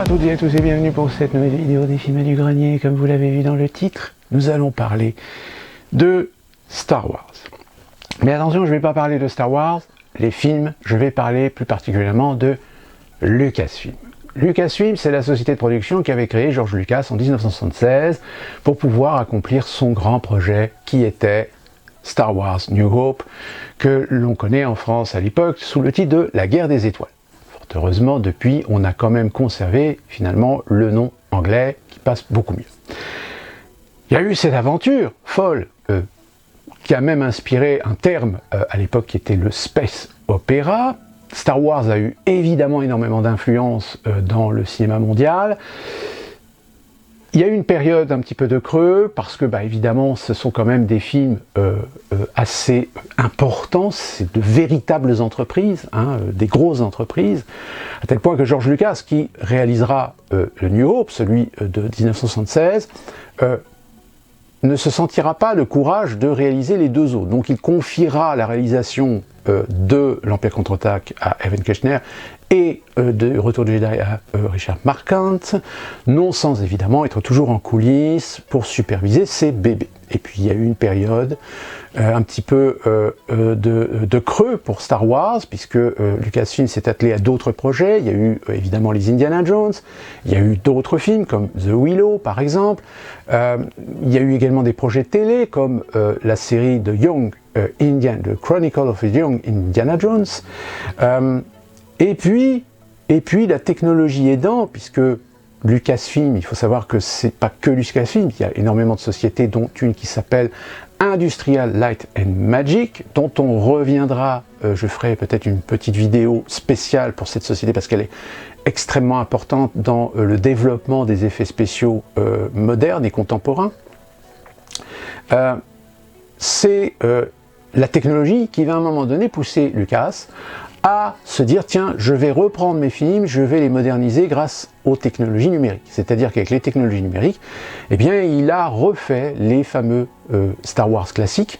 toutes et à tous et bienvenue pour cette nouvelle vidéo des films du grenier. Comme vous l'avez vu dans le titre, nous allons parler de Star Wars. Mais attention, je ne vais pas parler de Star Wars, les films, je vais parler plus particulièrement de Lucasfilm. Lucasfilm, c'est la société de production qui avait créé George Lucas en 1976 pour pouvoir accomplir son grand projet qui était Star Wars New Hope, que l'on connaît en France à l'époque sous le titre de La Guerre des Étoiles. Fort heureusement, depuis, on a quand même conservé finalement le nom anglais qui passe beaucoup mieux. Il y a eu cette aventure folle qui a même inspiré un terme à l'époque qui était le Space Opera. Star Wars a eu évidemment énormément d'influence dans le cinéma mondial. Il y a eu une période un petit peu de creux, parce que évidemment ce sont quand même des films assez importants, c'est de véritables entreprises, des grosses entreprises, à tel point que George Lucas, qui réalisera le New Hope, celui de 1976, ne se sentira pas le courage de réaliser les deux autres. Donc il confiera la réalisation de l'Empire contre-attaque à Evan Kushner et de Retour du Jedi à Richard Marquand, non sans évidemment être toujours en coulisses pour superviser ces bébés. Et puis il y a eu une période un petit peu de creux pour Star Wars, puisque Lucasfilm s'est attelé à d'autres projets. Il y a eu évidemment les Indiana Jones, il y a eu d'autres films comme The Willow par exemple, il y a eu également des projets télé comme la série de The Chronicle of Young Indiana Jones, et puis la technologie aidant, puisque Lucasfilm, il faut savoir que c'est pas que Lucasfilm, il y a énormément de sociétés, dont une qui s'appelle Industrial Light and Magic, dont on reviendra, je ferai peut-être une petite vidéo spéciale pour cette société, parce qu'elle est extrêmement importante dans le développement des effets spéciaux modernes et contemporains. C'est la technologie qui va à un moment donné pousser Lucas à se dire, tiens, je vais reprendre mes films, je vais les moderniser grâce aux technologies numériques. C'est-à-dire qu'avec les technologies numériques, eh bien, il a refait les fameux Star Wars classiques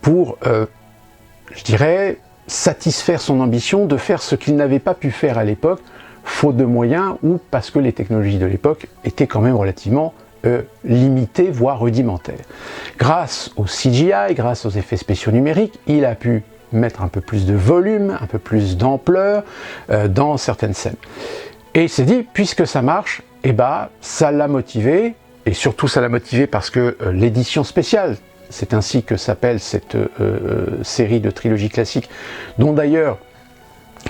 pour, je dirais, satisfaire son ambition de faire ce qu'il n'avait pas pu faire à l'époque, faute de moyens, ou parce que les technologies de l'époque étaient quand même relativement limitées, voire rudimentaires. Grâce au CGI, grâce aux effets spéciaux numériques, il a pu mettre un peu plus de volume, un peu plus d'ampleur dans certaines scènes. Et il s'est dit, puisque ça marche, ça l'a motivé, et surtout ça l'a motivé parce que l'édition spéciale, c'est ainsi que s'appelle cette série de trilogie classique, dont d'ailleurs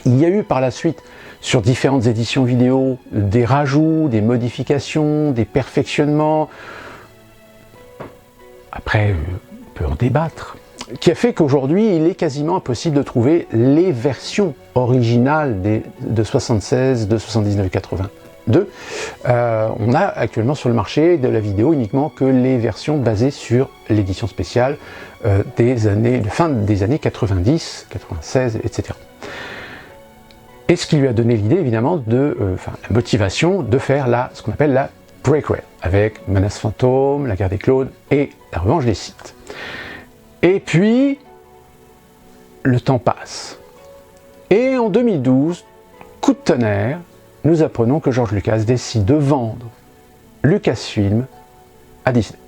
il y a eu par la suite sur différentes éditions vidéo des rajouts, des modifications, des perfectionnements. Après, on peut en débattre. Qui a fait qu'aujourd'hui, il est quasiment impossible de trouver les versions originales de 76, de 79 et 82. On a actuellement sur le marché de la vidéo uniquement que les versions basées sur l'édition spéciale de fin des années 90, 96, etc. Et ce qui lui a donné l'idée, évidemment, la motivation de faire ce qu'on appelle la prequel, avec Menace Fantôme, La Guerre des Clones et La Revanche des Sith. Et puis, le temps passe. Et en 2012, coup de tonnerre, nous apprenons que George Lucas décide de vendre Lucasfilm à Disney.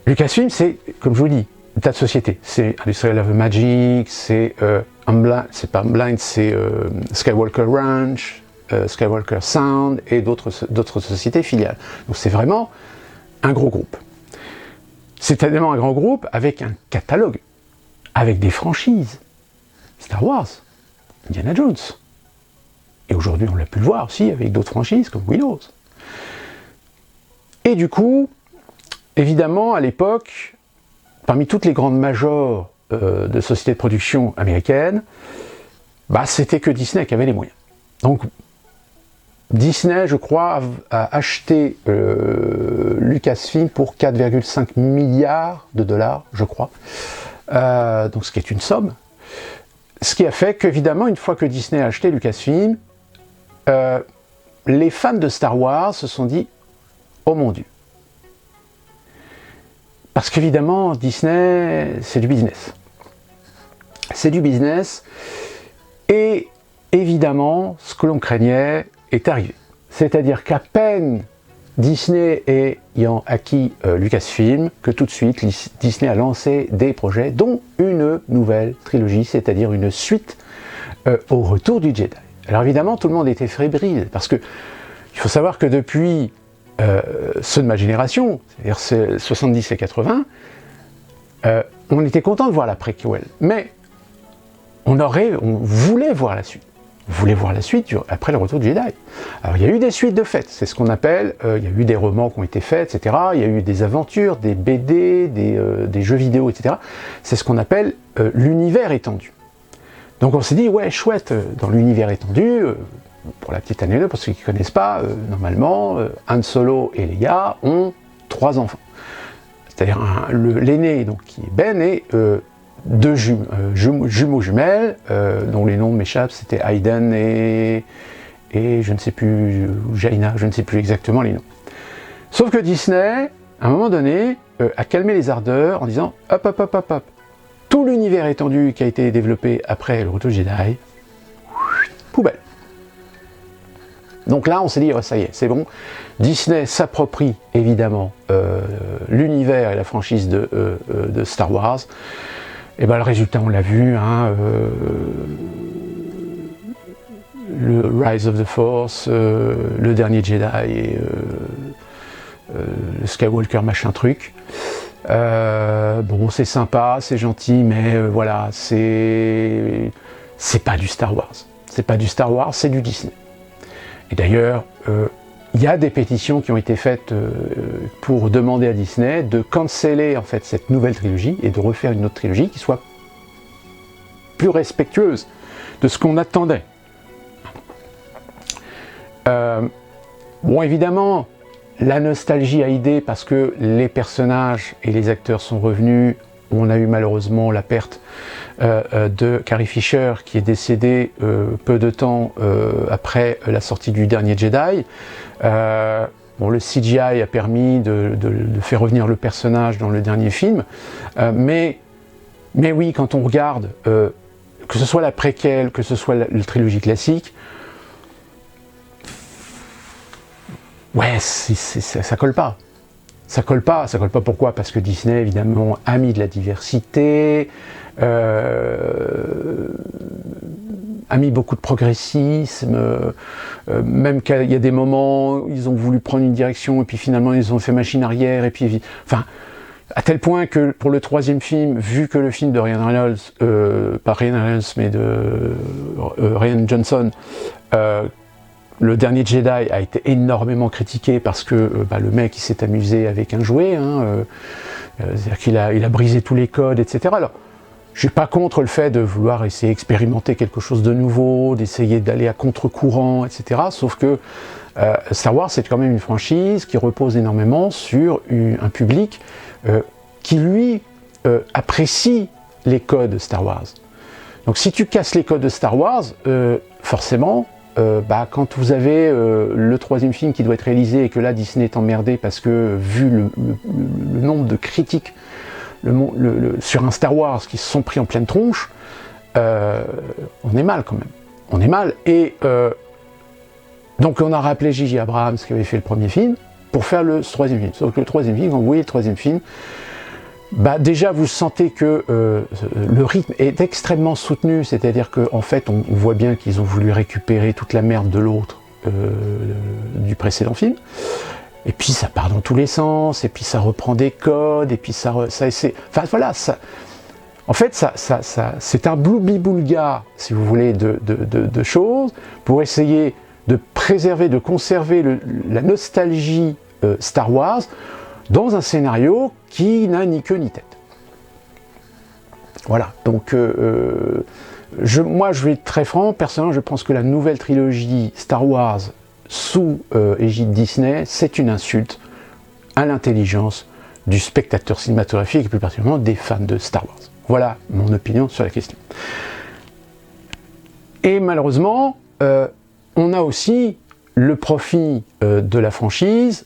Lucasfilm, c'est, comme je vous dis, un tas de sociétés. C'est Industrial Light and Magic, c'est Skywalker Ranch, Skywalker Sound et d'autres sociétés filiales. Donc c'est vraiment un gros groupe. C'est tellement un grand groupe avec un catalogue, avec des franchises. Star Wars, Indiana Jones. Et aujourd'hui, on l'a pu le voir aussi avec d'autres franchises comme Willows. Et du coup, évidemment, à l'époque, parmi toutes les grandes majors de sociétés de production américaines, c'était que Disney qui avait les moyens. Donc, Disney, je crois, a acheté Lucasfilm pour 4,5 milliards de dollars, je crois. Donc ce qui est une somme. Ce qui a fait qu'évidemment, une fois que Disney a acheté Lucasfilm, les fans de Star Wars se sont dit « Oh mon Dieu !» Parce qu'évidemment, Disney, c'est du business. C'est du business. Et évidemment, ce que l'on craignait est arrivé. C'est-à-dire qu'à peine Disney ayant acquis Lucasfilm, que tout de suite Disney a lancé des projets, dont une nouvelle trilogie, c'est-à-dire une suite au retour du Jedi. Alors évidemment, tout le monde était fébrile, parce que il faut savoir que depuis ceux de ma génération, c'est-à-dire 70 et 80, on était content de voir la préquelle, mais on voulait voir la suite. On voulait voir la suite après le retour du Jedi. Alors il y a eu des suites de fait, c'est ce qu'on appelle, il y a eu des romans qui ont été faits, etc. Il y a eu des aventures, des BD, des jeux vidéo, etc. C'est ce qu'on appelle l'univers étendu. Donc on s'est dit, ouais, chouette, dans l'univers étendu, pour la petite anecdote, pour ceux qui ne connaissent pas, normalement, Han Solo et Leia ont 3 enfants. C'est-à-dire l'aîné, donc qui est Ben, et 2 jumeaux jumelles, dont les noms m'échappent, c'était Hayden et je ne sais plus, Jaina, je ne sais plus exactement les noms. Sauf que Disney, à un moment donné, a calmé les ardeurs en disant hop, hop, hop, hop, hop, tout l'univers étendu qui a été développé après le retour du Jedi, poubelle. Donc là, on s'est dit, oh, ça y est, c'est bon. Disney s'approprie évidemment l'univers et la franchise de Star Wars. Et bien le résultat, on l'a vu, hein, le Rise of the Force, le dernier Jedi et le Skywalker machin truc. Bon, c'est sympa, c'est gentil, mais voilà, c'est pas du Star Wars. C'est pas du Star Wars, c'est du Disney. Et d'ailleurs, il y a des pétitions qui ont été faites pour demander à Disney de canceller en fait cette nouvelle trilogie et de refaire une autre trilogie qui soit plus respectueuse de ce qu'on attendait. Bon, évidemment, la nostalgie a aidé parce que les personnages et les acteurs sont revenus. On a eu malheureusement la perte de Carrie Fisher qui est décédée peu de temps après la sortie du dernier Jedi. Bon, le CGI a permis de faire revenir le personnage dans le dernier film, mais oui, quand on regarde, que ce soit la préquelle, que ce soit la trilogie classique, ouais, ça colle pas. Ça colle pas pourquoi? Parce que Disney, évidemment, a mis de la diversité, a mis beaucoup de progressisme, même qu'il y a des moments où ils ont voulu prendre une direction et puis finalement ils ont fait machine arrière, et puis, enfin, à tel point que pour le 3e film, vu que le film de Ryan Reynolds, pas Ryan Reynolds mais de Ryan Johnson, le dernier Jedi a été énormément critiqué parce que le mec il s'est amusé avec un jouet, hein, c'est-à-dire qu'il a brisé tous les codes, etc. Alors, je suis pas contre le fait de vouloir essayer d'expérimenter quelque chose de nouveau, d'essayer d'aller à contre-courant, etc. Sauf que Star Wars, c'est quand même une franchise qui repose énormément sur un public qui, lui, apprécie les codes Star Wars. Donc si tu casses les codes de Star Wars, forcément, quand vous avez le 3e film qui doit être réalisé et que là Disney est emmerdé parce que vu le nombre de critiques sur un Star Wars qui se sont pris en pleine tronche, on est mal quand même. On est mal. Et donc on a rappelé J.J. Abrams qui avait fait le 1er film pour faire le 3e film. Sauf que le 3e film, quand vous voyez le 3e film, déjà vous sentez que le rythme est extrêmement soutenu, c'est-à-dire qu'en fait on voit bien qu'ils ont voulu récupérer toute la merde de l'autre du précédent film, et puis ça part dans tous les sens, et puis ça reprend des codes, et puis ça essaie... Enfin voilà, en fait c'est un bloubi-boulga, si vous voulez, de choses, pour essayer de préserver, de conserver la nostalgie Star Wars, dans un scénario qui n'a ni queue ni tête. Voilà, donc moi je vais être très franc, personnellement je pense que la nouvelle trilogie Star Wars sous égide Disney, c'est une insulte à l'intelligence du spectateur cinématographique et plus particulièrement des fans de Star Wars. Voilà mon opinion sur la question. Et malheureusement, on a aussi le profit de la franchise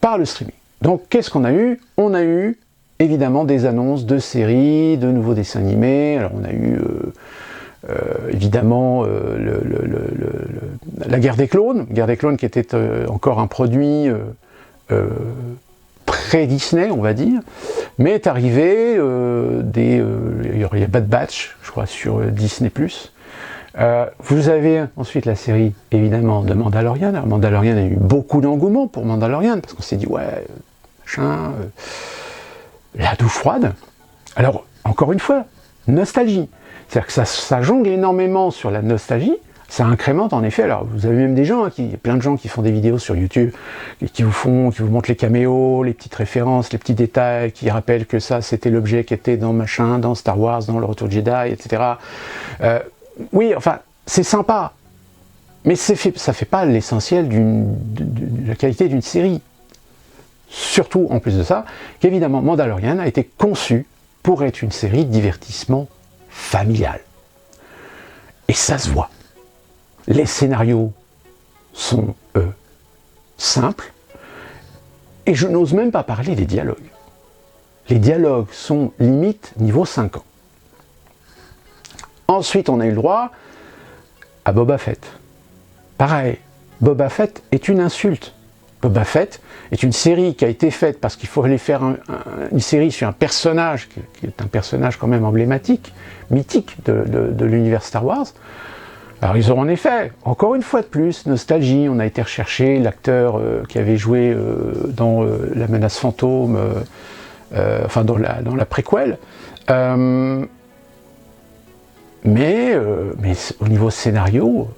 par le streaming. Donc qu'est-ce qu'on a eu? On a eu évidemment des annonces de séries, de nouveaux dessins animés. Alors on a eu évidemment la guerre des clones qui était encore un produit pré-Disney, on va dire, mais est arrivé il y a Bad Batch, je crois, sur Disney+. Vous avez ensuite la série, évidemment, de Mandalorian. Alors, Mandalorian a eu beaucoup d'engouement pour Mandalorian, parce qu'on s'est dit, ouais, machin, la douche froide. Alors, encore une fois, nostalgie. C'est-à-dire que ça jongle énormément sur la nostalgie, ça incrémente en effet. Alors, vous avez même des gens, il y a plein de gens qui font des vidéos sur YouTube, qui vous montrent les caméos, les petites références, les petits détails, qui rappellent que ça, c'était l'objet qui était dans machin, dans Star Wars, dans le Retour de Jedi, etc. Oui, enfin, c'est sympa, mais ça fait pas l'essentiel de la qualité d'une série. Surtout, en plus de ça, qu'évidemment, Mandalorian a été conçu pour être une série de divertissement familial. Et ça se voit. Les scénarios sont simples, et je n'ose même pas parler des dialogues. Les dialogues sont limite niveau 5 ans. Ensuite, on a eu le droit à Boba Fett. Pareil, Boba Fett est une insulte. Boba Fett est une série qui a été faite parce qu'il fallait faire une série sur un personnage qui est un personnage quand même emblématique, mythique de l'univers Star Wars. Alors ils ont en effet, encore une fois de plus, nostalgie, on a été rechercher l'acteur qui avait joué dans La Menace Fantôme, enfin dans la préquelle, mais au niveau scénario,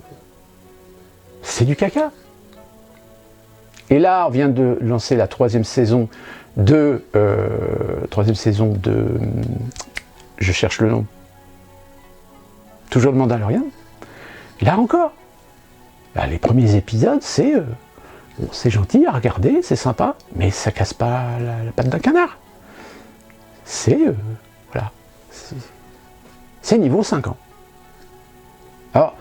c'est du caca. Et là, on vient de lancer la troisième saison de... je cherche le nom. Toujours de Mandalorian. Et là encore, là, les premiers épisodes, c'est gentil à regarder, c'est sympa, mais ça casse pas la patte d'un canard. C'est... voilà. C'est niveau 5 ans. Alors,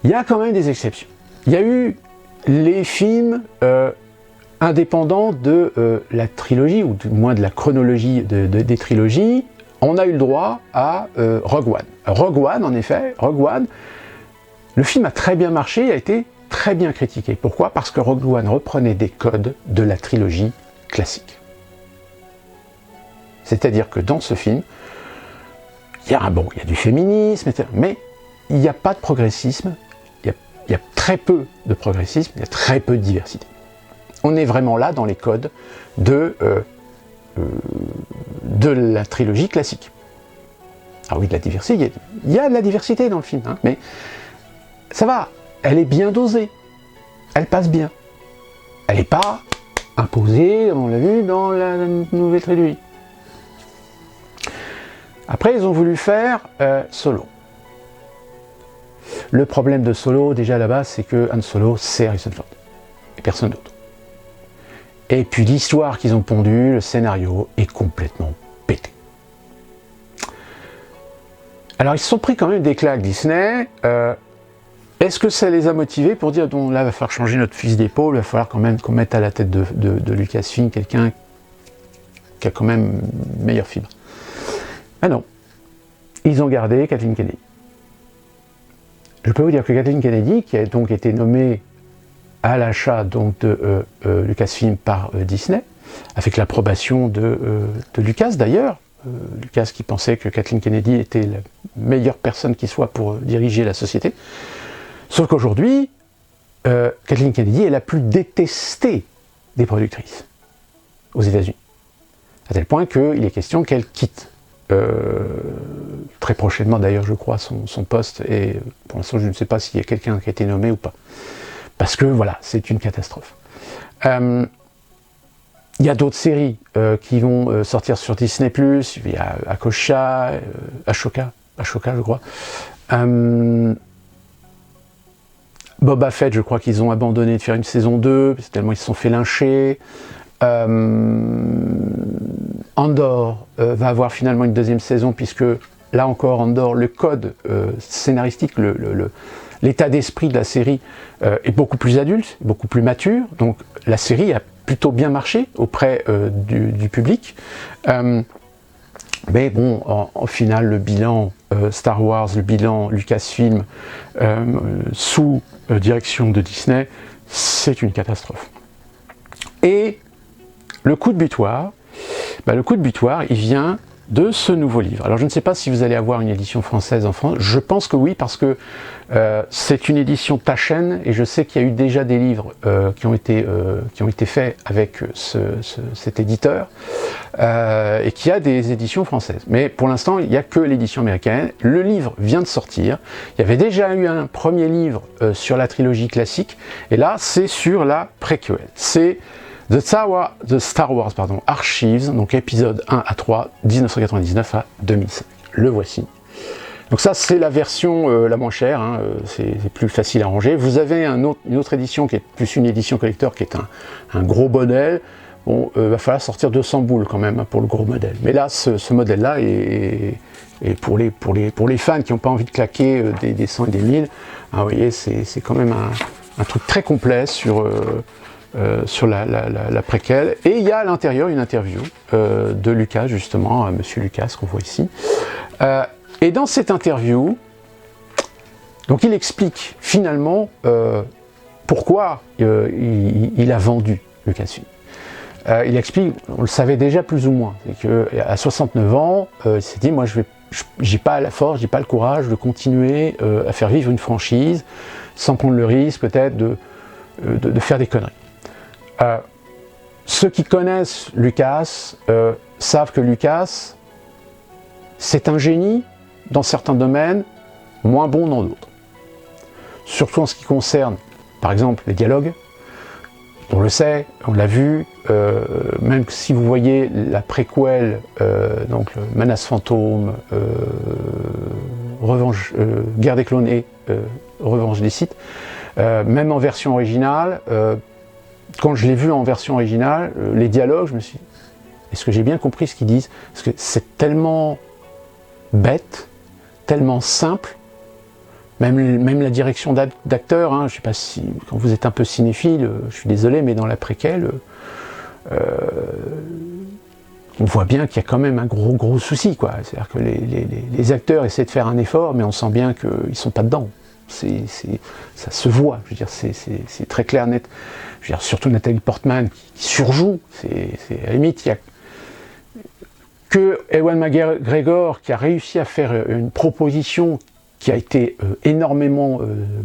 il y a quand même des exceptions. Il y a eu les films indépendants de la trilogie, ou du moins de la chronologie des trilogies. On a eu le droit à Rogue One. Rogue One, en effet, Rogue One, le film a très bien marché, a été très bien critiqué. Pourquoi? Parce que Rogue One reprenait des codes de la trilogie classique. C'est-à-dire que dans ce film, il y a du féminisme, mais il n'y a pas de progressisme, il y a très peu de progressisme, il y a très peu de diversité. On est vraiment là dans les codes de la trilogie classique. Ah oui, de la diversité, il y a de la diversité dans le film, hein, mais ça va, elle est bien dosée, elle passe bien. Elle n'est pas imposée, on l'a vu dans la nouvelle trilogie. Après, ils ont voulu faire Solo. Le problème de Solo, déjà là-bas, c'est que Han Solo, c'est Harrison Ford. Et personne d'autre. Et puis l'histoire qu'ils ont pondue, le scénario, est complètement pété. Alors, ils se sont pris quand même des claques Disney. Est-ce que ça les a motivés pour dire, donc là, il va falloir changer notre fusil d'épaule, il va falloir quand même qu'on mette à la tête de Lucasfilm quelqu'un qui a quand même meilleur fibre. Ah non, ils ont gardé Kathleen Kennedy. Je peux vous dire que Kathleen Kennedy, qui a donc été nommée à l'achat donc de Lucasfilm par Disney, avec l'approbation de Lucas d'ailleurs, Lucas qui pensait que Kathleen Kennedy était la meilleure personne qui soit pour diriger la société, sauf qu'aujourd'hui, Kathleen Kennedy est la plus détestée des productrices aux États-Unis, à tel point qu'il est question qu'elle quitte. Très prochainement d'ailleurs je crois son poste, et pour l'instant je ne sais pas s'il y a quelqu'un qui a été nommé ou pas, parce que voilà, c'est une catastrophe. Il y a d'autres séries qui vont sortir sur Disney+, il y a Ashoka je crois, Boba Fett, je crois qu'ils ont abandonné de faire une saison 2 tellement ils se sont fait lyncher. Andor va avoir finalement une deuxième saison, puisque là encore Andor, le code scénaristique, l'état d'esprit de la série est beaucoup plus adulte, beaucoup plus mature, donc la série a plutôt bien marché auprès du public, mais bon, au final le bilan Star Wars, le bilan Lucasfilm sous direction de Disney, c'est une catastrophe. Et le coup de butoir, il vient de ce nouveau livre. Alors je ne sais pas si vous allez avoir une édition française en France, je pense que oui, parce que c'est une édition Taschen, et je sais qu'il y a eu déjà des livres qui ont été faits avec cet éditeur, et qu'il y a des éditions françaises. Mais pour l'instant, il n'y a que l'édition américaine. Le livre vient de sortir, il y avait déjà eu un premier livre sur la trilogie classique, et là c'est sur la préquelle. C'est The Star Wars Archives, donc épisode 1 à 3, 1999 à 2005. Le voici. Donc ça, c'est la version la moins chère, hein, c'est plus facile à ranger. Vous avez une autre édition qui est plus une édition collector, qui est un gros modèle. Bon, va falloir sortir 200 boules quand même, hein, pour le gros modèle. Mais là, ce modèle-là est pour les fans qui n'ont pas envie de claquer des 100 et des 1000, hein, vous voyez, c'est quand même un truc très complet sur la préquelle. Et il y a à l'intérieur une interview de Lucas, justement, monsieur Lucas, qu'on voit ici. Et dans cette interview, donc il explique finalement pourquoi il a vendu Lucasfilm. Il explique, on le savait déjà plus ou moins, qu'à 69 ans, il s'est dit, moi j'ai pas la force, j'ai pas le courage de continuer à faire vivre une franchise sans prendre le risque peut-être de faire des conneries. Ceux qui connaissent Lucas savent que Lucas, c'est un génie dans certains domaines, moins bon dans d'autres. Surtout en ce qui concerne, par exemple, les dialogues. On le sait, on l'a vu, même si vous voyez la préquelle, donc le Menace Fantôme, Guerre des clones et Revanche des Sith, même en version originale, quand je l'ai vu en version originale, les dialogues, je me suis dit, est-ce que j'ai bien compris ce qu'ils disent? Parce que c'est tellement bête, tellement simple, même la direction d'acteur, hein, je ne sais pas si, quand vous êtes un peu cinéphile, je suis désolé, mais dans la préquelle, on voit bien qu'il y a quand même un gros souci, quoi. C'est-à-dire que les acteurs essaient de faire un effort, mais on sent bien qu'ils ne sont pas dedans. Ça se voit, je veux dire, c'est très clair, net. Je veux dire, surtout Nathalie Portman qui surjoue, à la limite, il y a que Ewan McGregor qui a réussi à faire une proposition qui a été énormément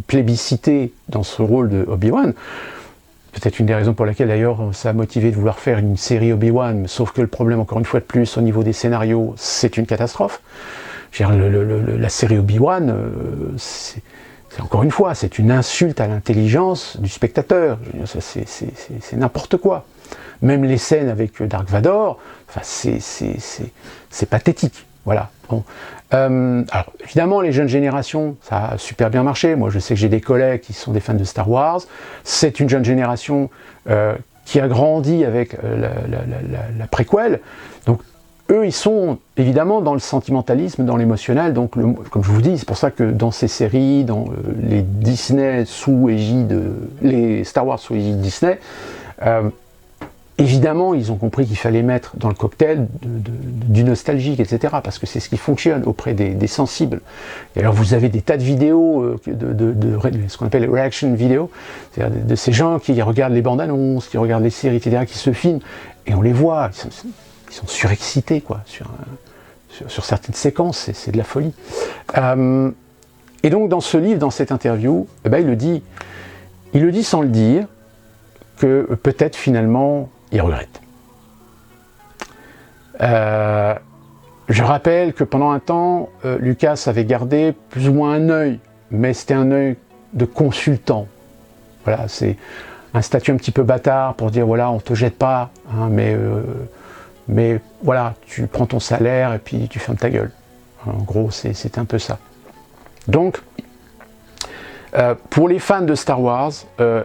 plébiscitée dans ce rôle de Obi-Wan. Peut-être une des raisons pour laquelle d'ailleurs ça a motivé de vouloir faire une série Obi-Wan, sauf que le problème, encore une fois de plus, au niveau des scénarios, c'est une catastrophe. Je veux dire, la série Obi-Wan, c'est encore une fois, c'est une insulte à l'intelligence du spectateur. C'est n'importe quoi. Même les scènes avec Dark Vador, enfin, c'est pathétique. Voilà. Bon. Alors, évidemment, les jeunes générations, ça a super bien marché. Moi, je sais que j'ai des collègues qui sont des fans de Star Wars. C'est une jeune génération qui a grandi avec la préquelle. Donc, eux, ils sont évidemment dans le sentimentalisme, dans l'émotionnel. Donc, comme je vous dis, c'est pour ça que dans ces séries, dans les Disney sous égide, les Star Wars sous égide Disney, évidemment, ils ont compris qu'il fallait mettre dans le cocktail du nostalgique, etc. Parce que c'est ce qui fonctionne auprès des sensibles. Et alors, vous avez des tas de vidéos, ce qu'on appelle les reaction vidéos, c'est-à-dire de ces gens qui regardent les bandes annonces, qui regardent les séries, etc., qui se filment, et on les voit, ils sont surexcités, quoi, sur certaines séquences, c'est de la folie. Et donc, dans ce livre, dans cette interview, eh ben, il le dit sans le dire, que peut-être finalement, il regrette. Je rappelle que pendant un temps, Lucas avait gardé plus ou moins un œil, mais c'était un œil de consultant. Voilà, c'est un statut un petit peu bâtard pour dire, voilà, on ne te jette pas, hein, mais voilà, tu prends ton salaire et puis tu fermes ta gueule. En gros, c'est un peu ça. Donc, pour les fans de Star Wars,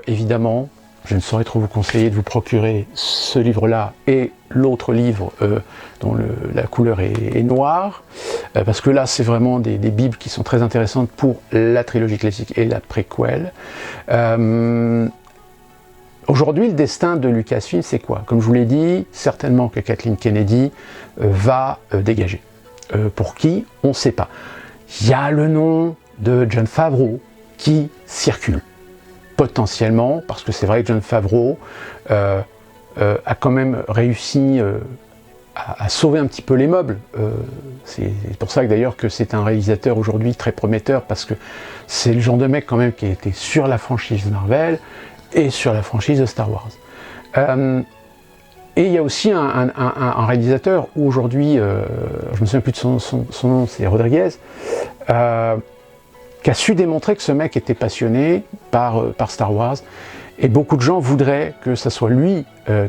évidemment, je ne saurais trop vous conseiller de vous procurer ce livre-là et l'autre livre dont la couleur est noire, parce que là, c'est vraiment des bibles qui sont très intéressantes pour la trilogie classique et la préquelle. Aujourd'hui, le destin de Lucasfilm, c'est quoi? Comme je vous l'ai dit, certainement que Kathleen Kennedy va dégager. Pour qui? On ne sait pas. il y a le nom de Jon Favreau qui circule, potentiellement, parce que c'est vrai que Jon Favreau a quand même réussi à sauver un petit peu les meubles. C'est pour ça que d'ailleurs que c'est un réalisateur aujourd'hui très prometteur, parce que c'est le genre de mec quand même qui a été sur la franchise Marvel et sur la franchise de Star Wars. Et il y a aussi un réalisateur où aujourd'hui, je me souviens plus de son nom, c'est Rodriguez, qui a su démontrer que ce mec était passionné par Star Wars, et beaucoup de gens voudraient que ce soit lui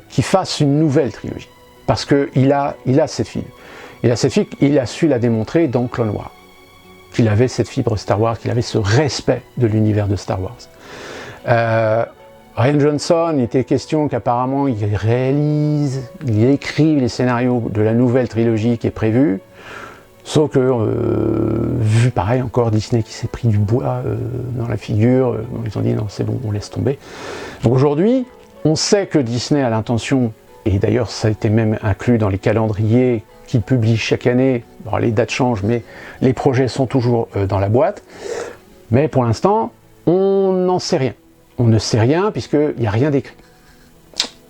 qui fasse une nouvelle trilogie, parce qu'il a cette fibre. Il a su la démontrer dans Clone Wars, qu'il avait cette fibre Star Wars, qu'il avait ce respect de l'univers de Star Wars. Rian Johnson, il était question qu'apparemment il écrive les scénarios de la nouvelle trilogie qui est prévue, sauf que, vu pareil encore Disney qui s'est pris du bois dans la figure, ils ont dit non c'est bon, on laisse tomber. Donc aujourd'hui, on sait que Disney a l'intention, et d'ailleurs ça a été même inclus dans les calendriers qu'ils publient chaque année, bon, les dates changent mais les projets sont toujours dans la boîte, mais pour l'instant on n'en sait rien. On ne sait rien puisqu'il n'y a rien d'écrit.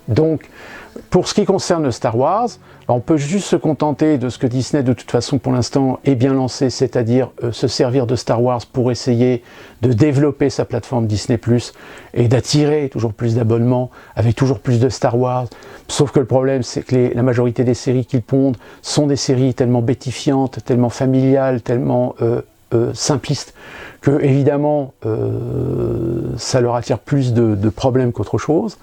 Donc, pour ce qui concerne Star Wars, on peut juste se contenter de ce que Disney, de toute façon, pour l'instant, est bien lancé, c'est-à-dire se servir de Star Wars pour essayer de développer sa plateforme Disney+, et d'attirer toujours plus d'abonnements, avec toujours plus de Star Wars. Sauf que le problème, c'est que la majorité des séries qu'ils pondent sont des séries tellement bêtifiantes, tellement familiales, tellement simplistes, que évidemment ça leur attire plus de problèmes qu'autre chose.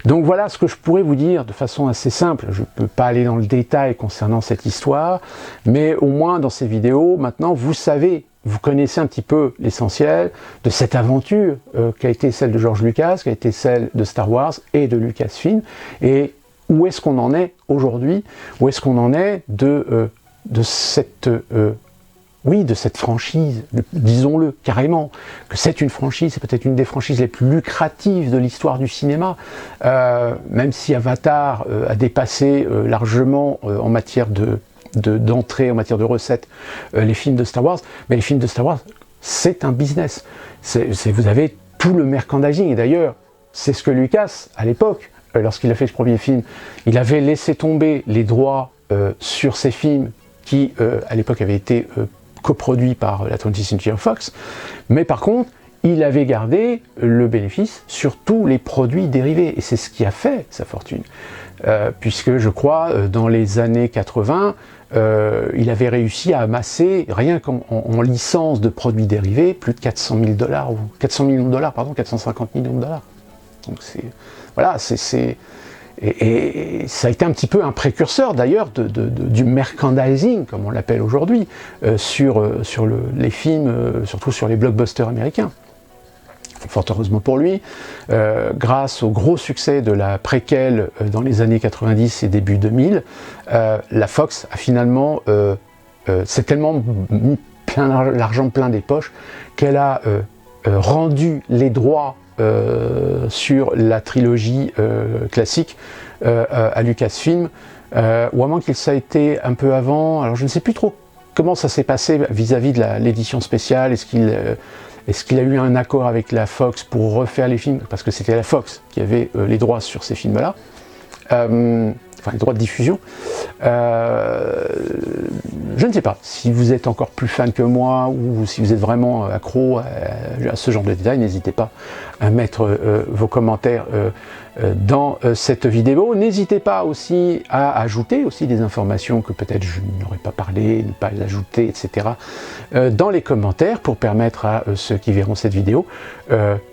Donc voilà ce que je pourrais vous dire de façon assez simple. Je ne peux pas aller dans le détail concernant cette histoire, mais au moins dans ces vidéos, maintenant vous savez, vous connaissez un petit peu l'essentiel de cette aventure qui a été celle de George Lucas, qui a été celle de Star Wars et de Lucasfilm, et où est-ce qu'on en est aujourd'hui, où est-ce qu'on en est de cette franchise, disons-le carrément, que c'est une franchise, c'est peut-être une des franchises les plus lucratives de l'histoire du cinéma, même si Avatar a dépassé largement en matière d'entrée, en matière de recettes, les films de Star Wars, mais les films de Star Wars, c'est un business. Vous avez tout le merchandising, et d'ailleurs, c'est ce que Lucas, à l'époque, lorsqu'il a fait ce premier film, il avait laissé tomber les droits sur ces films qui, à l'époque, avaient été coproduit par la 20th Century Fox, mais par contre, il avait gardé le bénéfice sur tous les produits dérivés, et c'est ce qui a fait sa fortune. Puisque je crois, dans les années 80, il avait réussi à amasser, rien qu'en licence de produits dérivés, plus de 400 millions de dollars, 450 millions de dollars. Donc voilà, et ça a été un petit peu un précurseur d'ailleurs du merchandising, comme on l'appelle aujourd'hui, sur les films, surtout sur les blockbusters américains. Fort heureusement pour lui, grâce au gros succès de la préquelle dans les années 90 et début 2000, la Fox a finalement s'est tellement mis l'argent plein des poches qu'elle a rendu les droits sur la trilogie classique à Lucasfilm, ou à moins qu'il ça a été un peu avant. Alors je ne sais plus trop comment ça s'est passé vis-à-vis de l'édition spéciale. Est-ce qu'il a eu un accord avec la Fox pour refaire les films, parce que c'était la Fox qui avait les droits sur ces films-là, enfin les droits de diffusion. Je ne sais pas si vous êtes encore plus fan que moi, ou si vous êtes vraiment accro à ce genre de détails. N'hésitez pas à mettre vos commentaires dans cette vidéo. N'hésitez pas aussi à ajouter aussi des informations que peut-être je n'aurais pas parlé, ne pas les ajouter, etc. Dans les commentaires, pour permettre à ceux qui verront cette vidéo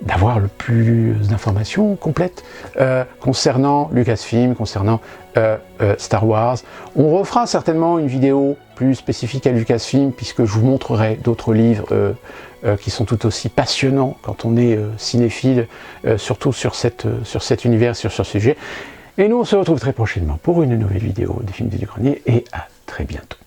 d'avoir le plus d'informations complètes concernant Lucasfilm, concernant Star Wars. On refera certainement une vidéo plus spécifique à Lucasfilm, puisque je vous montrerai d'autres livres qui sont tout aussi passionnants quand on est cinéphile, surtout sur cet univers, sur ce sujet. Et nous on se retrouve très prochainement pour une nouvelle vidéo des films du grenier, et à très bientôt.